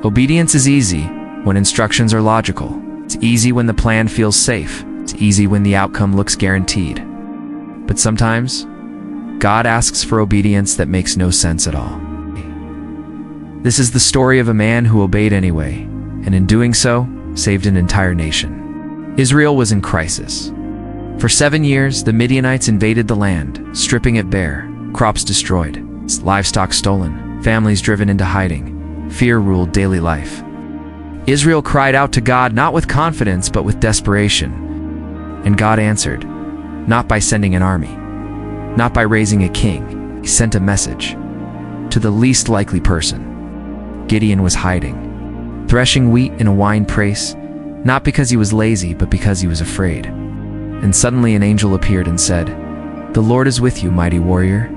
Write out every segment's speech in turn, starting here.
Obedience is easy when instructions are logical. It's easy when the plan feels safe. It's easy when the outcome looks guaranteed. But sometimes, God asks for obedience that makes no sense at all. This is the story of a man who obeyed anyway, and in doing so, saved an entire nation. Israel was in crisis. For 7 years, the Midianites invaded the land, stripping it bare, crops destroyed, livestock stolen, families driven into hiding. Fear ruled daily life. Israel cried out to God not with confidence but with desperation. And God answered, not by sending an army, not by raising a king. He sent a message to the least likely person. Gideon was hiding, threshing wheat in a wine press, not because he was lazy, but because he was afraid. And suddenly an angel appeared and said, "The Lord is with you, mighty warrior."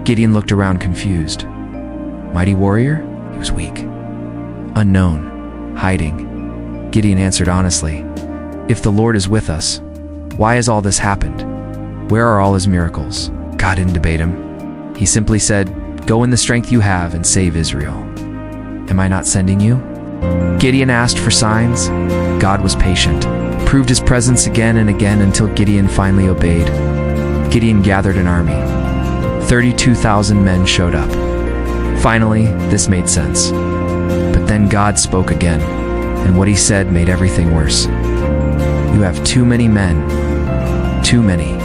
Gideon looked around confused. Mighty warrior? He was weak, unknown, hiding. Gideon answered honestly, "If the Lord is with us, why has all this happened? Where are all his miracles?" God didn't debate him. He simply said, "Go in the strength you have and save Israel." Am I not sending you? Gideon asked for signs. God was patient, proved his presence again and again until Gideon finally obeyed. Gideon gathered an army. 32,000 men showed up. Finally, this made sense. But then God spoke again, and what he said made everything worse. "You have too many men. Too many."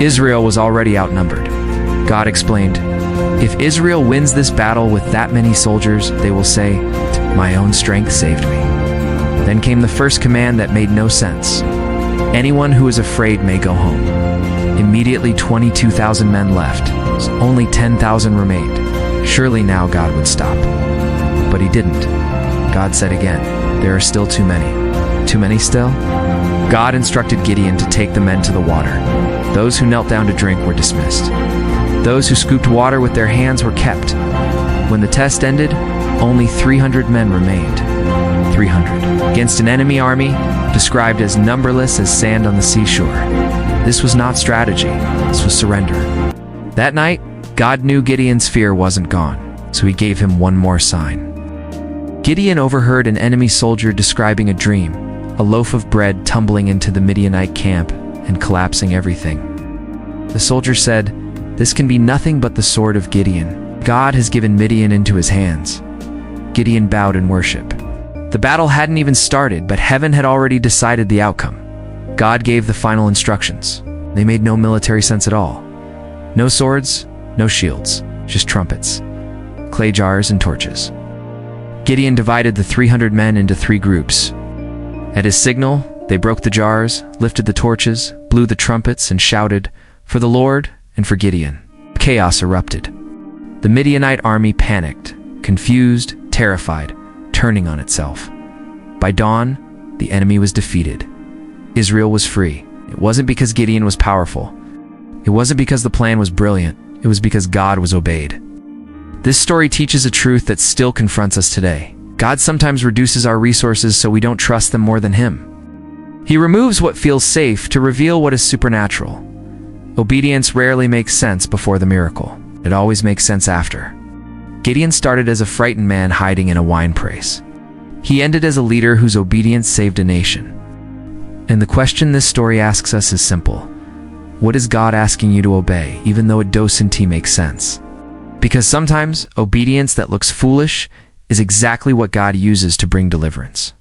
Israel was already outnumbered. God explained, "If Israel wins this battle with that many soldiers, they will say, 'My own strength saved me.'" Then came the first command that made no sense. "Anyone who is afraid may go home." Immediately 22,000 men left. Only 10,000 remained. Surely now God would stop. But he didn't. God said again, "There are still too many." Too many still? God instructed Gideon to take the men to the water. Those who knelt down to drink were dismissed. Those who scooped water with their hands were kept. When the test ended, only 300 men remained. 300. Against an enemy army, described as numberless as sand on the seashore. This was not strategy, this was surrender. That night, God knew Gideon's fear wasn't gone, so he gave him one more sign. Gideon overheard an enemy soldier describing a dream, a loaf of bread tumbling into the Midianite camp and collapsing everything. The soldier said, "This can be nothing but the sword of Gideon. God has given Midian into his hands." Gideon bowed in worship. The battle hadn't even started, but heaven had already decided the outcome. God gave the final instructions. They made no military sense at all. No swords, no shields, just trumpets, clay jars, and torches. Gideon divided the 300 men into 3 groups. At his signal, they broke the jars, lifted the torches, blew the trumpets, and shouted, "For the Lord and for Gideon." Chaos erupted. The Midianite army panicked, confused, terrified, turning on itself. By dawn, the enemy was defeated. Israel was free. It wasn't because Gideon was powerful. It wasn't because the plan was brilliant. It was because God was obeyed. This story teaches a truth that still confronts us today. God sometimes reduces our resources so we don't trust them more than Him. He removes what feels safe to reveal what is supernatural. Obedience rarely makes sense before the miracle. It always makes sense after. Gideon started as a frightened man hiding in a wine press. He ended as a leader whose obedience saved a nation. And the question this story asks us is simple. What is God asking you to obey, even though it doesn't make sense? Because sometimes obedience that looks foolish is exactly what God uses to bring deliverance.